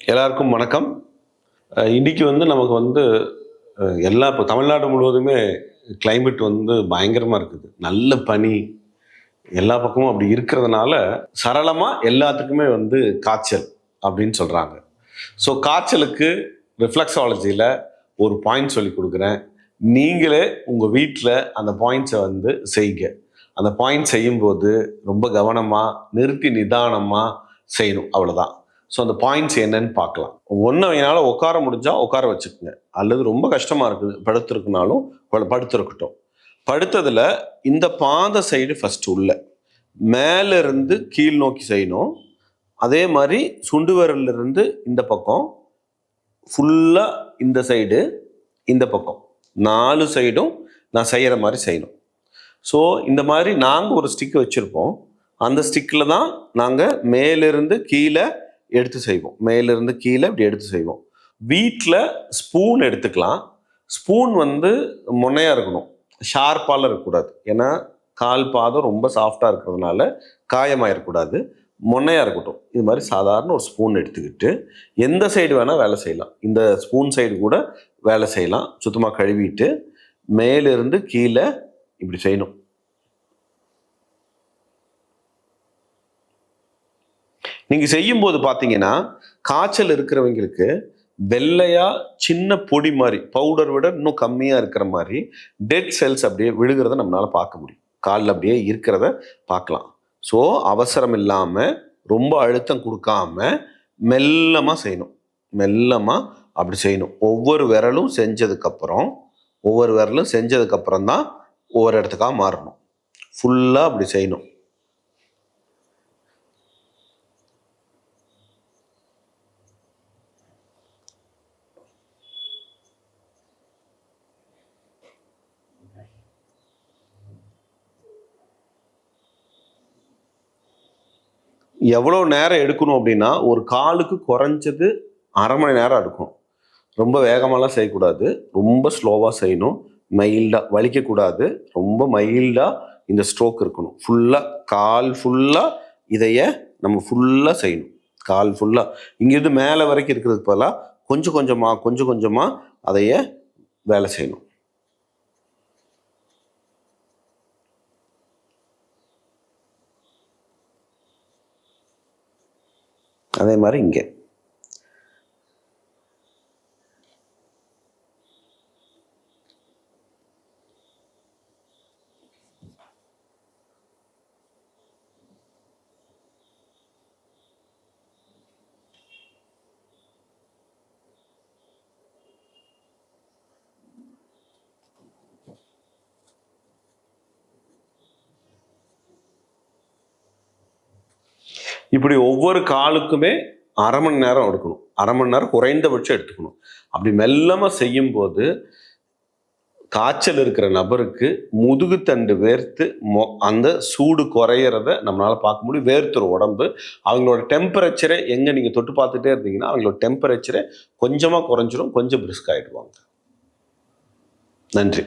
எல்லாருக்கும் வணக்கம். இன்னைக்கு நமக்கு இப்போ தமிழ்நாடு முழுவதுமே கிளைமேட் பயங்கரமா இருக்குது. நல்ல பனி எல்லா பக்கமும் அப்படி இருக்கிறதுனால, சரளமா எல்லாத்துக்குமே காய்ச்சல் அப்படின்னு சொல்றாங்க. ஸோ காய்ச்சலுக்கு ரிஃப்ளெக்ஸாலஜில ஒரு பாயிண்ட் சொல்லிக் குடுக்குறேன். நீங்களே உங்க வீட்ல அந்த பாயிண்ட்ஸ செய்யுங்க. அந்த பாயிண்ட் செய்யும்போது ரொம்ப கவனமா, நிறுத்தி நிதானமா செய்யணும். அவ்வளவுதான். ஸோ அந்த பாயிண்ட்ஸ் என்னன்னு பார்க்கலாம். ஒண்ணு என்னால உட்கார முடிஞ்சா உட்கார வச்சுக்கங்க. அல்லது ரொம்ப கஷ்டமா இருக்குது படுத்திருக்குனாலும் படுத்திருக்கட்டும். படுத்ததுல இந்த பாத சைடு ஃபர்ஸ்ட் உள்ள மேல இருந்து கீழ் நோக்கி செய்யணும். அதே மாதிரி சுண்டு விரல்ல இருந்து இந்த பக்கம் ஃபுல்லா இந்த சைடு இந்த பக்கம் 4 சைடும் நான் செய்யற மாதிரி செய்யணும். ஸோ இந்த மாதிரி நாங்க ஒரு ஸ்டிக் வச்சிருப்போம். அந்த ஸ்டிக்ல தான் நாங்க மேலிருந்து கீழே எடுத்து செய்வோம். மேலிருந்து கீழே இப்படி எடுத்து செய்வோம். வீட்டில் ஸ்பூன் எடுத்துக்கலாம். ஸ்பூன் முனையா இருக்கணும், ஷார்ப்பால இருக்கக்கூடாது. ஏன்னா கால் பாதம் ரொம்ப சாஃப்டா இருக்கிறதுனால காயமாயிடக்கூடாது. முனையா இருக்கட்டும். இது மாதிரி சாதாரண ஒரு ஸ்பூன் எடுத்துக்கிட்டு எந்த சைடு வேணா வேலை செய்யலாம். இந்த ஸ்பூன் சைடு கூட வேலை செய்யலாம். சுத்தமாக கழுவிட்டு மேலிருந்து கீழே இப்படி செய்யணும். நீங்க செய்யும் போது பாத்தீங்கன்னா காய்ச்சல் இருக்கிறவங்களுக்கு வெள்ளையா சின்ன பொடி மாதிரி, பவுடர் விட இன்னும் கம்மியா இருக்கிற மாதிரி டெட் செல்ஸ் அப்படியே விழுகிறத நம்மளால பார்க்க முடியும். காலில் அப்படியே இருக்கிறத பார்க்கலாம். ஸோ அவசரம் இல்லாம ரொம்ப அழுத்தம் கொடுக்காம மெல்லமா செய்யணும். மெல்லமா அப்படி செய்யணும். ஒவ்வொரு விரலும் செஞ்சதுக்கு அப்புறம் தான் ஒவ்வொரு இடத்துக்காக மாறணும். ஃபுல்லா அப்படி செய்யணும். எவ்வளோ நேரம் எடுக்கணும் அப்படின்னா, ஒரு காலுக்கு குறைஞ்சது 1/2 மணி நேரம் எடுக்கும். ரொம்ப வேகமாலாம் செய்யக்கூடாது. ரொம்ப ஸ்லோவாக செய்யணும். மைல்டாக வலிக்கக்கூடாது. ரொம்ப மைல்டாக இந்த ஸ்ட்ரோக் இருக்கணும். ஃபுல்லாக கால் ஃபுல்லாக இதைய நம்ம ஃபுல்லாக செய்யணும். கால் ஃபுல்லாக இங்கேருந்து மேலே வரைக்கும் இருக்கிறதுக்கு பதிலாக கொஞ்சம் கொஞ்சமாக அதைய வேலை செய்யணும். அதே மாதிரி இங்கே இப்படி ஒவ்வொரு காலுக்குமே 1/2 மணி நேரம் எடுக்கணும். 1/2 மணி நேரம் குறைந்தபட்சம் எடுத்துக்கணும். அப்படி மெல்லமா செய்யும் போது காய்ச்சல் இருக்கிற நபருக்கு முதுகுத்தண்டு வேர்த்து அந்த சூடு குறையிறத நம்மளால பார்க்க முடியும். வேர்த்துற உடம்பு. அவங்களோட டெம்பரேச்சரை எங்க நீங்க தொட்டு பார்த்துட்டே இருந்தீங்கன்னா அவங்களோட டெம்பரேச்சரை கொஞ்சமா குறைஞ்சிரும். கொஞ்சம் பிரிஸ்க் ஆயிடுவாங்க. நன்றி.